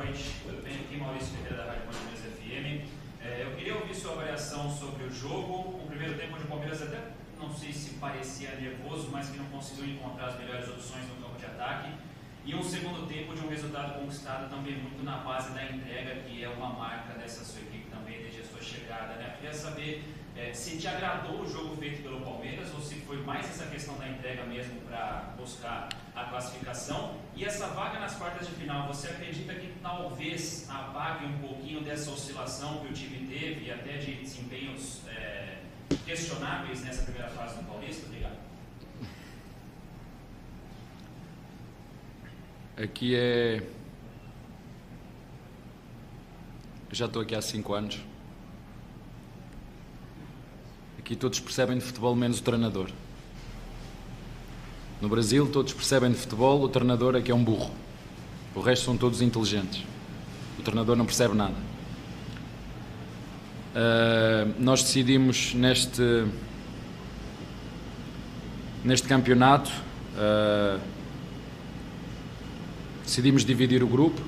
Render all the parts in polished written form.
noite, tudo bem? Aqui Maurício Ferreira da Rádio Palmeiras FM. Eu queria ouvir sua avaliação sobre o jogo. O primeiro tempo onde o Palmeiras até, não sei se parecia nervoso, mas que não conseguiu encontrar as melhores opções no campo de ataque. E um segundo tempo de um resultado conquistado também muito na base da entrega, que é uma marca dessa sua equipe também desde a sua chegada, né? Eu queria saber se te agradou o jogo feito pelo Palmeiras ou se foi mais essa questão da entrega mesmo para buscar a classificação. E essa vaga nas quartas de final, você acredita que talvez apague um pouquinho dessa oscilação que o time teve e até de desempenhos questionáveis nessa primeira fase do Paulista? Obrigado. Aqui é... Eu já estou aqui há 5 anos. Aqui todos percebem de futebol menos o treinador. No Brasil todos percebem de futebol, o treinador é que é um burro. O resto são todos inteligentes. O treinador não percebe nada. Nós decidimos neste campeonato, decidimos dividir o grupo.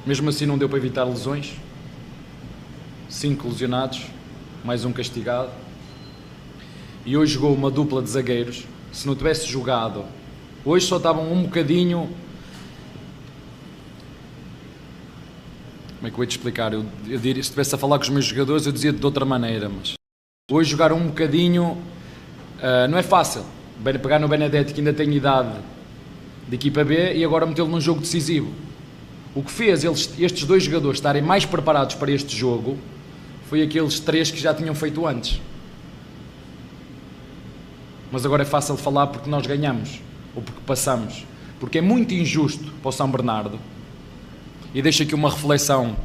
Mesmo assim não deu para evitar lesões. 5 lesionados, mais um castigado. E hoje jogou uma dupla de zagueiros. Se não tivesse jogado, hoje só estavam um bocadinho... Como é que eu ia te explicar? Eu diria, se estivesse a falar com os meus jogadores, eu dizia de outra maneira, mas hoje jogaram um bocadinho... não é fácil. Pegar no Benedetti, que ainda tem idade de equipa B, e agora metê-lo num jogo decisivo. O que fez estes dois jogadores estarem mais preparados para este jogo foi aqueles 3 que já tinham feito antes. Mas agora é fácil de falar porque nós ganhamos, ou porque passamos. Porque é muito injusto para o São Bernardo, e deixo aqui uma reflexão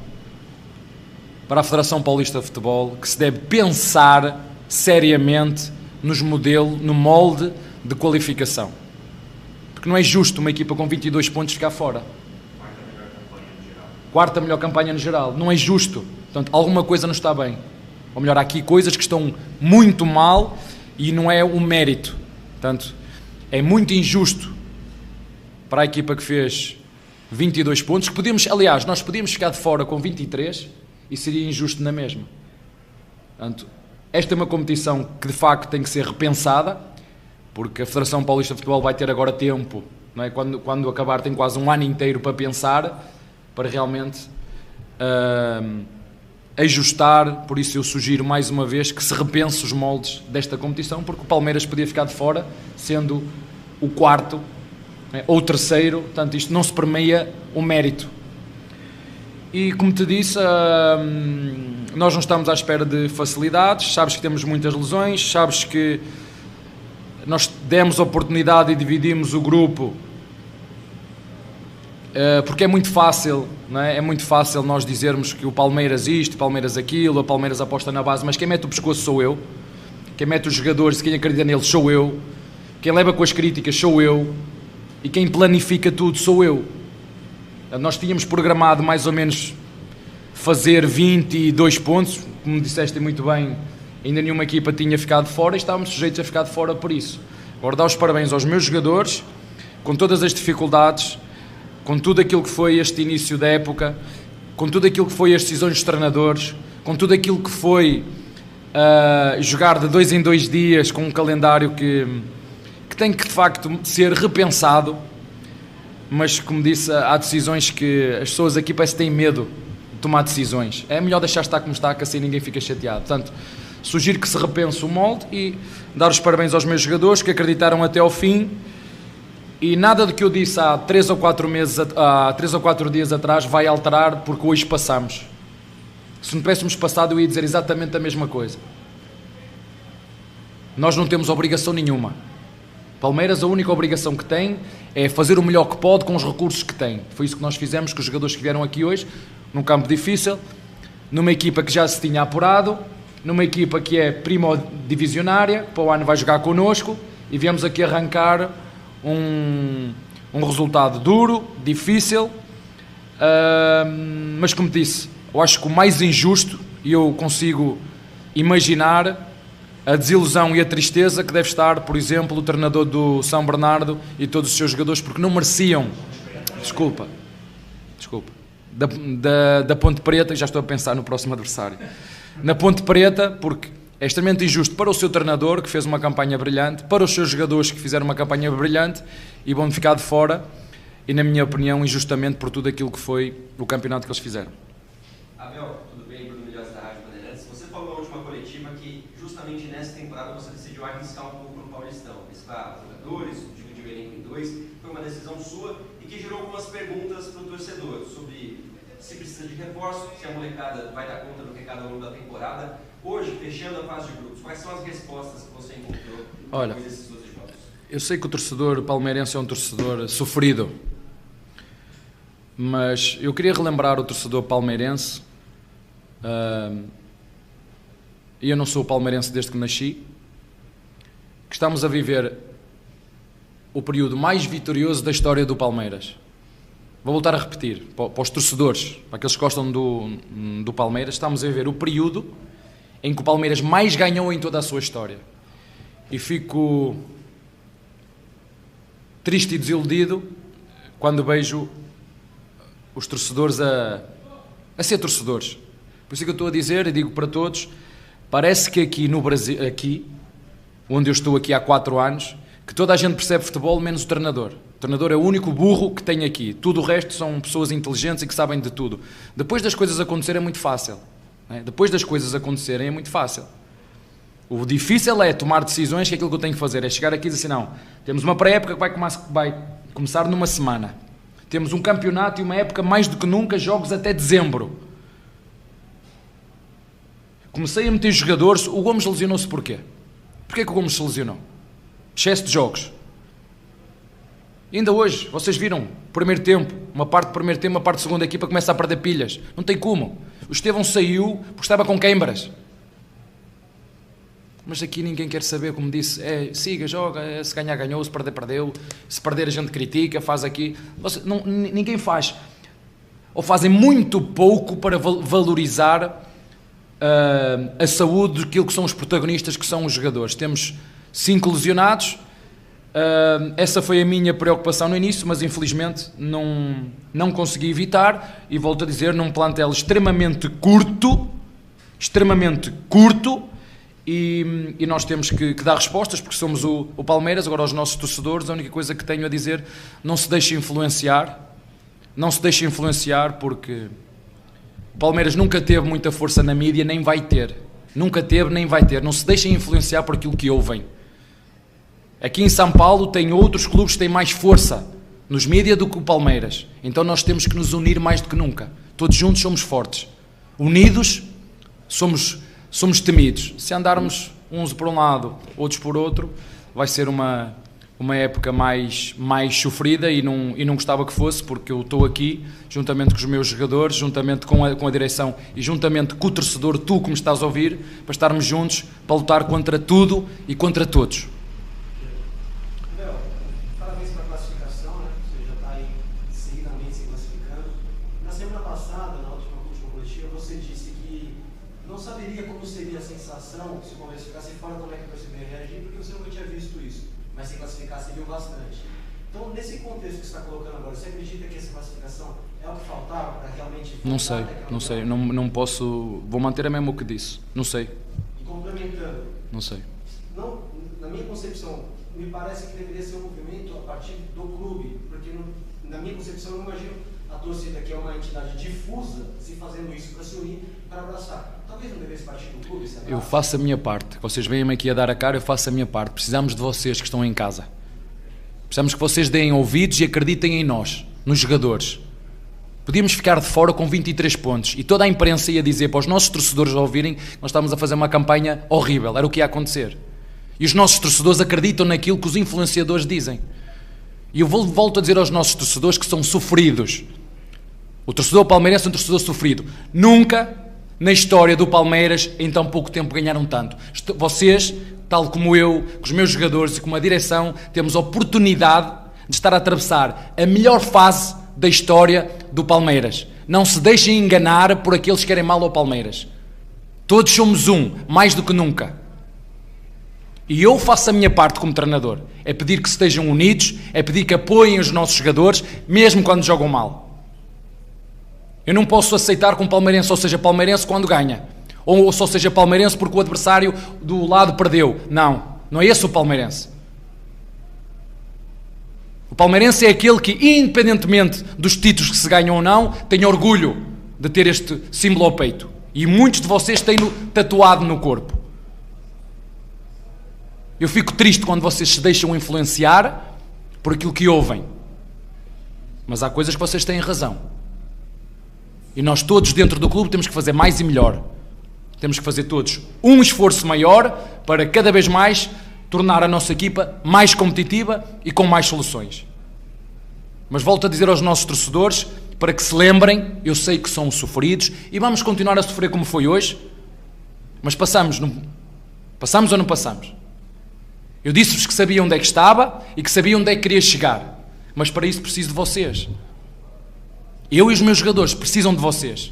para a Federação Paulista de Futebol, que se deve pensar seriamente no molde de qualificação. Porque não é justo uma equipa com 22 pontos ficar fora. Quarta melhor campanha no geral. Não é justo. Portanto, alguma coisa não está bem. Ou melhor, há aqui coisas que estão muito mal e não é um mérito. Portanto, é muito injusto para a equipa que fez 22 pontos, que aliás, nós podíamos ficar de fora com 23 e seria injusto na mesma. Portanto, esta é uma competição que de facto tem que ser repensada, porque a Federação Paulista de Futebol vai ter agora tempo, não é? Quando acabar tem quase um ano inteiro para pensar, para realmente ajustar. Por isso eu sugiro mais uma vez que se repense os moldes desta competição, porque o Palmeiras podia ficar de fora, sendo o quarto, né, ou o terceiro. Portanto, isto não se permeia o mérito. E como te disse, nós não estamos à espera de facilidades. Sabes que temos muitas lesões, sabes que nós demos a oportunidade e dividimos o grupo, porque é muito fácil, não é? É muito fácil nós dizermos que o Palmeiras isto, o Palmeiras aquilo, o Palmeiras aposta na base, mas quem mete o pescoço sou eu, quem mete os jogadores, quem acredita neles sou eu, quem leva com as críticas sou eu, e quem planifica tudo sou eu. Nós tínhamos programado mais ou menos fazer 22 pontos, como disseste muito bem, ainda nenhuma equipa tinha ficado fora e estávamos sujeitos a ficar de fora por isso. Agora dar os parabéns aos meus jogadores, com todas as dificuldades, com tudo aquilo que foi este início da época, com tudo aquilo que foi as decisões dos treinadores, com tudo aquilo que foi jogar de 2 em 2 dias, com um calendário que tem que de facto ser repensado. Mas como disse, há decisões que as pessoas aqui parece que têm medo de tomar decisões. É melhor deixar estar como está, que assim ninguém fica chateado. Portanto, sugiro que se repense o molde e dar os parabéns aos meus jogadores que acreditaram até ao fim. E nada do que eu disse há 3 ou 4 dias atrás vai alterar, porque hoje passamos. Se não tivéssemos passado, eu ia dizer exatamente a mesma coisa. Nós não temos obrigação nenhuma. Palmeiras, a única obrigação que tem é fazer o melhor que pode com os recursos que tem. Foi isso que nós fizemos com os jogadores que vieram aqui hoje, num campo difícil, numa equipa que já se tinha apurado, numa equipa que é primodivisionária, para o ano vai jogar connosco, e viemos aqui arrancar um resultado duro, difícil, mas como disse, eu acho que o mais injusto, e eu consigo imaginar a desilusão e a tristeza que deve estar, por exemplo, o treinador do São Bernardo e todos os seus jogadores, porque não mereciam Desculpa. Da Ponte Preta, já estou a pensar no próximo adversário. Na Ponte Preta, porque é extremamente injusto para o seu treinador, que fez uma campanha brilhante, para os seus jogadores, que fizeram uma campanha brilhante, e vão ficar de fora, e na minha opinião, injustamente, por tudo aquilo que foi o campeonato que eles fizeram. Abel, tudo bem? Bruno Milhões da Rádio Bandeirantes. Você falou na última coletiva que justamente nessa temporada você decidiu arriscar um pouco no Paulistão, mesclar jogadores, dividir o elenco em dois. Foi uma decisão sua e que gerou algumas perguntas para o torcedor sobre se precisa de reforço, se a molecada vai dar conta do recado ao longo da temporada. Hoje, fechando a fase de grupos, quais são as respostas que você encontrou depois desses 12 jogos? Eu sei que o torcedor palmeirense é um torcedor sofrido, mas eu queria relembrar o torcedor palmeirense, e eu não sou palmeirense desde que nasci, que estamos a viver o período mais vitorioso da história do Palmeiras. Vou voltar a repetir, para os torcedores, para aqueles que gostam do Palmeiras, estamos a viver o período em que o Palmeiras mais ganhou em toda a sua história. E fico triste e desiludido quando vejo os torcedores a ser torcedores. Por isso é que eu estou a dizer, e digo para todos, parece que aqui no Brasil, aqui, onde eu estou aqui há 4 anos, que toda a gente percebe futebol menos o treinador. O treinador é o único burro que tem aqui. Tudo o resto são pessoas inteligentes e que sabem de tudo. Depois das coisas acontecerem é muito fácil. Depois das coisas acontecerem é muito fácil. O difícil é tomar decisões, que é aquilo que eu tenho que fazer, é chegar aqui e dizer assim, não, temos uma pré-época que vai começar numa semana. Temos um campeonato e uma época mais do que nunca, jogos até dezembro. Comecei a meter jogadores, o Gomes lesionou-se porquê? Porquê que o Gomes se lesionou? Excesso de jogos. E ainda hoje, vocês viram, primeiro tempo, uma parte do primeiro tempo, uma parte da segunda equipa começa a perder pilhas. Não tem como. O Estevão saiu porque estava com queimbras. Mas aqui ninguém quer saber, como disse, siga, joga, se ganhar ganhou, se perder perdeu, se perder a gente critica, faz aqui. Ninguém faz. Ou fazem muito pouco para valorizar a saúde daquilo que são os protagonistas, que são os jogadores. Temos 5 lesionados. Essa foi a minha preocupação no início, mas infelizmente não consegui evitar, e volto a dizer, num plantel extremamente curto, e nós temos que dar respostas, porque somos o Palmeiras. Agora, aos nossos torcedores, a única coisa que tenho a dizer, não se deixem influenciar, porque o Palmeiras nunca teve muita força na mídia, nem vai ter, não se deixem influenciar por aquilo que ouvem. Aqui em São Paulo tem outros clubes que têm mais força nos mídias do que o Palmeiras. Então nós temos que nos unir mais do que nunca. Todos juntos somos fortes. Unidos somos temidos. Se andarmos uns por um lado, outros por outro, vai ser uma época mais sofrida, e não gostava que fosse, porque eu estou aqui, juntamente com os meus jogadores, juntamente com a direção e juntamente com o torcedor, tu que me estás a ouvir, para estarmos juntos, para lutar contra tudo e contra todos. Se o Palmeiras ficasse fora, como é que você ia reagir? Porque você nunca tinha visto isso, mas se classificar, você viu bastante. Então, nesse contexto que você está colocando agora, você acredita que essa classificação é o que faltava para realmente... Não sei, não posso... Vou manter a mesma o que disse, não sei. E complementando... Não sei. Na minha concepção, me parece que deveria ser um movimento a partir do clube, porque na minha concepção eu não imagino a torcida, que é uma entidade difusa, se fazendo isso para se unir, para abraçar. Talvez não devesse partir do clube, sabe? Eu faço a minha parte. Vocês vêm-me aqui a dar a cara, eu faço a minha parte. Precisamos de vocês que estão em casa. Precisamos que vocês deem ouvidos e acreditem em nós, nos jogadores. Podíamos ficar de fora com 23 pontos e toda a imprensa ia dizer para os nossos torcedores ouvirem que nós estávamos a fazer uma campanha horrível. Era o que ia acontecer. E os nossos torcedores acreditam naquilo que os influenciadores dizem. E eu volto a dizer aos nossos torcedores que são sofridos. O torcedor palmeirense é um torcedor sofrido. Nunca na história do Palmeiras em tão pouco tempo ganharam tanto. Vocês, tal como eu, com os meus jogadores e com a direção, temos a oportunidade de estar a atravessar a melhor fase da história do Palmeiras. Não se deixem enganar por aqueles que querem mal ao Palmeiras. Todos somos um, mais do que nunca. E eu faço a minha parte como treinador. É pedir que estejam unidos, é pedir que apoiem os nossos jogadores, mesmo quando jogam mal. Eu não posso aceitar que um palmeirense só seja palmeirense quando ganha. Ou só seja palmeirense porque o adversário do lado perdeu. Não, não é esse o palmeirense. O palmeirense é aquele que, independentemente dos títulos que se ganham ou não, tem orgulho de ter este símbolo ao peito. E muitos de vocês têm-no tatuado no corpo. Eu fico triste quando vocês se deixam influenciar por aquilo que ouvem. Mas há coisas que vocês têm razão. E nós todos dentro do clube temos que fazer mais e melhor. Temos que fazer todos um esforço maior para cada vez mais tornar a nossa equipa mais competitiva e com mais soluções. Mas volto a dizer aos nossos torcedores, para que se lembrem, eu sei que são sofridos e vamos continuar a sofrer como foi hoje, mas passamos ou não passamos? Eu disse-vos que sabia onde é que estava e que sabia onde é que queria chegar, mas para isso preciso de vocês. Eu e os meus jogadores precisam de vocês.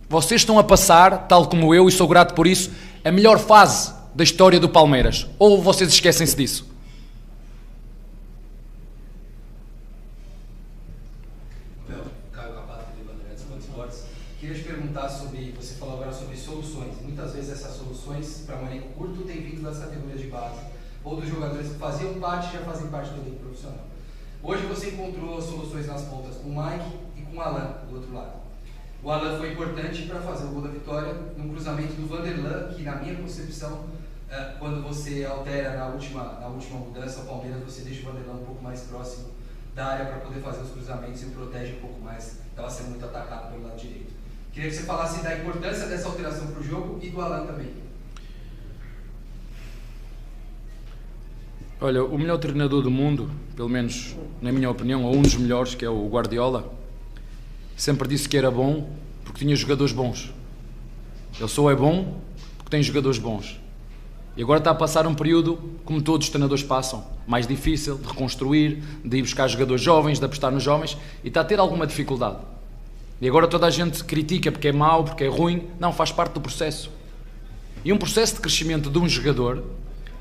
Vocês estão a passar, tal como eu, e sou grato por isso, a melhor fase da história do Palmeiras. Ou vocês esquecem-se disso? Caio Capato, de Bandeirantes, Esportes. Queria te perguntar sobre, você falou agora sobre soluções. Muitas vezes essas soluções, para um elenco curto, têm vindo das categorias de base, ou dos jogadores que faziam parte já fazem parte do elenco profissional. Hoje você encontrou soluções nas pontas com o Mike e com o Alan, do outro lado. O Alan foi importante para fazer o gol da vitória no cruzamento do Vanderlan, que na minha concepção, quando você altera na última mudança ao Palmeiras, você deixa o Vanderlan um pouco mais próximo da área para poder fazer os cruzamentos e o protege um pouco mais, estava sendo muito atacado pelo lado direito. Queria que você falasse da importância dessa alteração para o jogo e do Alan também. Olha, o melhor treinador do mundo, pelo menos na minha opinião, ou um dos melhores, que é o Guardiola, sempre disse que era bom porque tinha jogadores bons. Ele só é bom porque tem jogadores bons. E agora está a passar um período, como todos os treinadores passam, mais difícil de reconstruir, de ir buscar jogadores jovens, de apostar nos jovens, e está a ter alguma dificuldade. E agora toda a gente critica porque é mau, porque é ruim. Não, faz parte do processo. E um processo de crescimento de um jogador,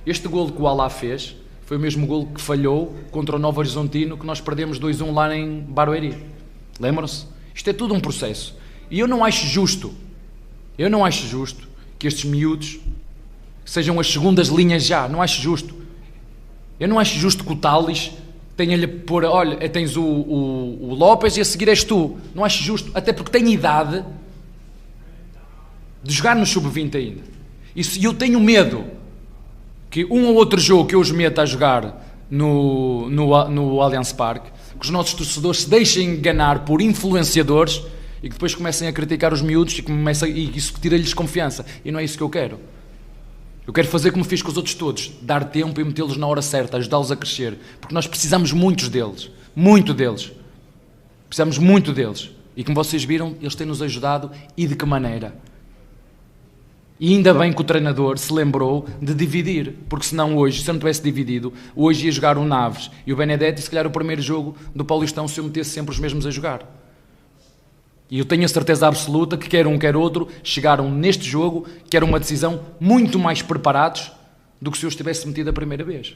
este golo que o Alá fez, foi o mesmo golo que falhou contra o Novo Horizontino, que nós perdemos 2-1 lá em Barueri. Lembram-se? Isto é tudo um processo. E eu não acho justo que estes miúdos sejam as segundas linhas já. Não acho justo. Eu não acho justo que o Tales tenha-lhe por, olha, tens o López e a seguir és tu. Não acho justo, até porque tem idade de jogar no sub-20 ainda. E eu tenho medo que um ou outro jogo que eu os meta a jogar no Allianz Parque, que os nossos torcedores se deixem enganar por influenciadores e que depois comecem a criticar os miúdos e isso tira-lhes confiança. E não é isso que eu quero. Eu quero fazer como fiz com os outros todos, dar tempo e metê-los na hora certa, ajudá-los a crescer, porque nós precisamos muito deles. Precisamos muito deles. E como vocês viram, eles têm-nos ajudado, e de que maneira? E ainda bem que o treinador se lembrou de dividir, porque senão hoje, se eu não tivesse dividido, hoje ia jogar o Naves e o Benedetti, e se calhar o primeiro jogo do Paulistão, se eu metesse sempre os mesmos a jogar. E eu tenho a certeza absoluta que quer um, quer outro, chegaram neste jogo, que era uma decisão muito mais preparados do que se eu os tivesse metido a primeira vez.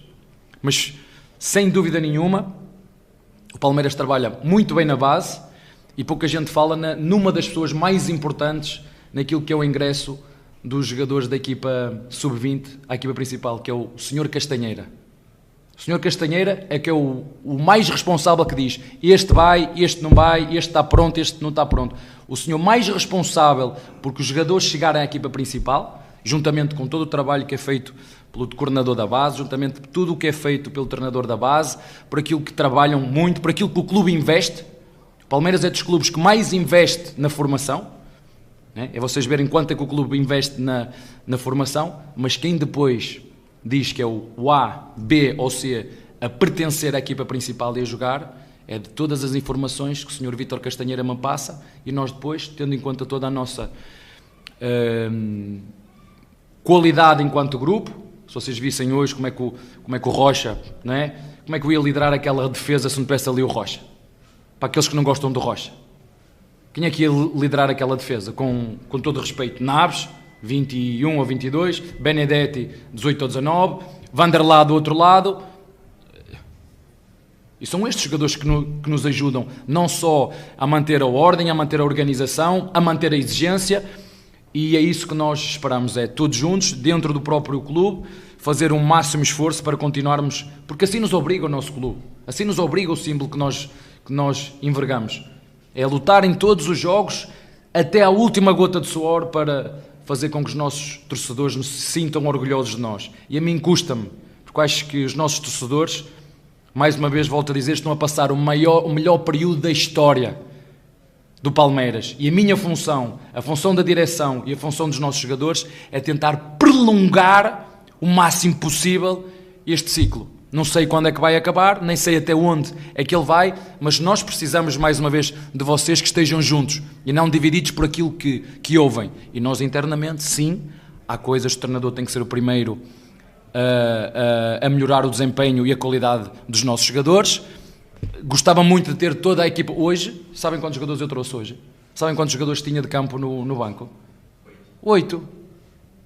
Mas, sem dúvida nenhuma, o Palmeiras trabalha muito bem na base e pouca gente fala numa das pessoas mais importantes naquilo que é o ingresso dos jogadores da equipa sub-20 à equipa principal, que é o Sr. Castanheira. O Sr. Castanheira é que é o mais responsável, que diz este vai, este não vai, este está pronto, este não está pronto. O senhor mais responsável porque os jogadores chegarem à equipa principal, juntamente com todo o trabalho que é feito pelo coordenador da base, juntamente com tudo o que é feito pelo treinador da base, por aquilo que trabalham muito, por aquilo que o clube investe. O Palmeiras é dos clubes que mais investe na formação. É vocês verem quanto é que o clube investe na formação, mas quem depois diz que é o A, B ou C a pertencer à equipa principal e a jogar, é de todas as informações que o Sr. Vítor Castanheira me passa, e nós depois, tendo em conta toda a nossa qualidade enquanto grupo, se vocês vissem hoje como é que o Rocha, não é? Como é que eu ia liderar aquela defesa se não tivesse ali o Rocha? Para aqueles que não gostam do Rocha. Quem é que ia liderar aquela defesa? Com todo o respeito, Naves, 21 ou 22, Benedetti 18 ou 19, Vanderlá do outro lado. E são estes jogadores que nos ajudam não só a manter a ordem, a manter a organização, a manter a exigência, e é isso que nós esperamos, é todos juntos, dentro do próprio clube, fazer um máximo esforço para continuarmos, porque assim nos obriga o nosso clube, assim nos obriga o símbolo que nós envergamos, é lutar em todos os jogos até a última gota de suor para fazer com que os nossos torcedores se sintam orgulhosos de nós. E a mim custa-me, porque acho que os nossos torcedores, mais uma vez volto a dizer, estão a passar o melhor período da história do Palmeiras. E a minha função, a função da direção e a função dos nossos jogadores é tentar prolongar o máximo possível este ciclo. Não sei quando é que vai acabar, nem sei até onde é que ele vai, mas nós precisamos mais uma vez de vocês que estejam juntos e não divididos por aquilo que ouvem. E nós internamente, sim, há coisas que o treinador tem que ser o primeiro a melhorar o desempenho e a qualidade dos nossos jogadores. Gostava muito de ter toda a equipa hoje. Sabem quantos jogadores eu trouxe hoje? Sabem quantos jogadores tinha de campo no banco? 8.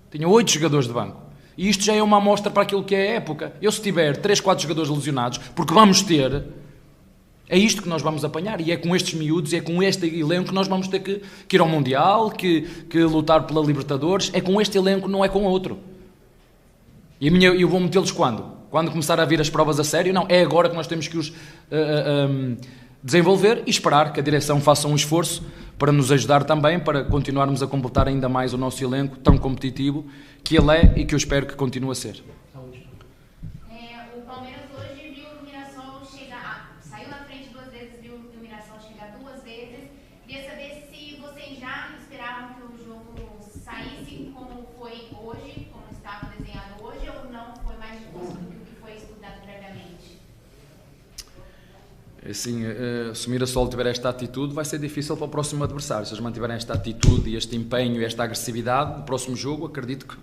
Tinha 8 jogadores de banco. E isto já é uma amostra para aquilo que é a época. Eu, se tiver 3, 4 jogadores lesionados, porque vamos ter, é isto que nós vamos apanhar. E é com estes miúdos, é com este elenco que nós vamos ter que ir ao Mundial, que lutar pela Libertadores. É com este elenco, não é com outro. E eu vou metê-los quando? Quando começar a vir as provas a sério? Não, é agora que nós temos que os desenvolver e esperar que a direção faça um esforço para nos ajudar também, para continuarmos a completar ainda mais o nosso elenco tão competitivo que ele é e que eu espero que continue a ser. O Palmeiras hoje viu o Mirassol chegar, saiu na frente 2 vezes, viu o Mirassol chegar 2 vezes. Queria saber se vocês já esperavam que o jogo saísse como foi hoje, como estava desenhado hoje, ou não foi mais difícil do que o que foi estudado previamente? Assim, se o Mirassol tiver esta atitude, vai ser difícil para o próximo adversário. Se eles mantiverem esta atitude e este empenho e esta agressividade, no próximo jogo, acredito que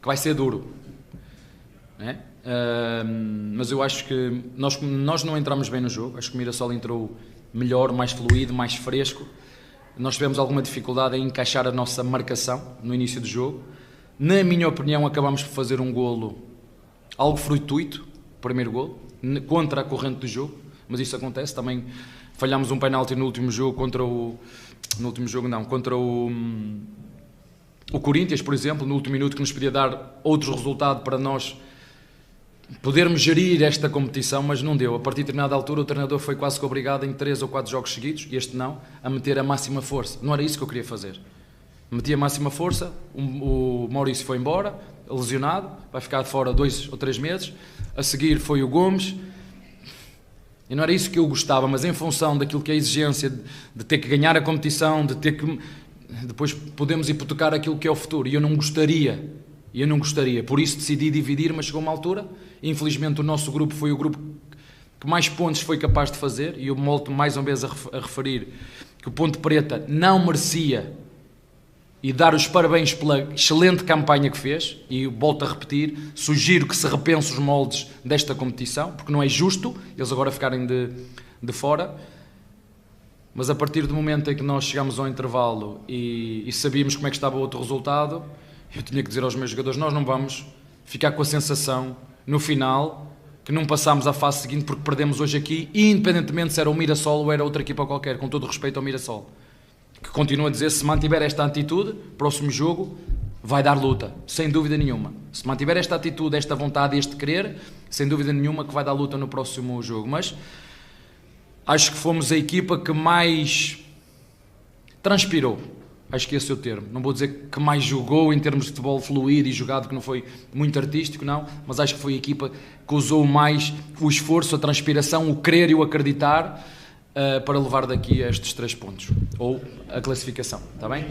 vai ser duro. Né? Mas eu acho que nós não entramos bem no jogo. Acho que o Mirassol entrou melhor, mais fluido, mais fresco. Nós tivemos alguma dificuldade em encaixar a nossa marcação no início do jogo. Na minha opinião, acabamos por fazer um golo algo fortuito, o primeiro golo, contra a corrente do jogo. Mas isso acontece, também falhámos um penalti no último jogo contra o Corinthians, por exemplo, no último minuto, que nos podia dar outro resultado para nós podermos gerir esta competição, mas não deu. A partir de determinada altura o treinador foi quase que obrigado em 3 ou 4 jogos seguidos, e este não, a meter a máxima força. Não era isso que eu queria fazer. Meti a máxima força, o Maurício foi embora, lesionado, vai ficar fora 2 ou 3 meses, a seguir foi o Gomes. E não era isso que eu gostava, mas em função daquilo que é a exigência de ter que ganhar a competição, de ter que depois podemos hipotecar aquilo que é o futuro. E eu não gostaria. Por isso decidi dividir, mas chegou uma altura. Infelizmente o nosso grupo foi o grupo que mais pontos foi capaz de fazer. E eu volto mais uma vez a referir que o Ponte Preta não merecia, e dar os parabéns pela excelente campanha que fez, e volto a repetir, sugiro que se repense os moldes desta competição, porque não é justo eles agora ficarem de fora, mas a partir do momento em que nós chegamos ao intervalo e sabíamos como é que estava o outro resultado, eu tinha que dizer aos meus jogadores, nós não vamos ficar com a sensação, no final, que não passámos à fase seguinte porque perdemos hoje aqui, independentemente se era o Mirassol ou era outra equipa qualquer, com todo o respeito ao Mirassol. Que continuo a dizer, se mantiver esta atitude, próximo jogo vai dar luta, sem dúvida nenhuma. Se mantiver esta atitude, esta vontade e este querer, sem dúvida nenhuma que vai dar luta no próximo jogo. Mas acho que fomos a equipa que mais transpirou, acho que esse é o termo. Não vou dizer que mais jogou em termos de futebol fluido e jogado, que não foi muito artístico, não, mas acho que foi a equipa que usou mais o esforço, a transpiração, o querer e o acreditar, para levar daqui a estes 3 pontos, ou a classificação, está bem?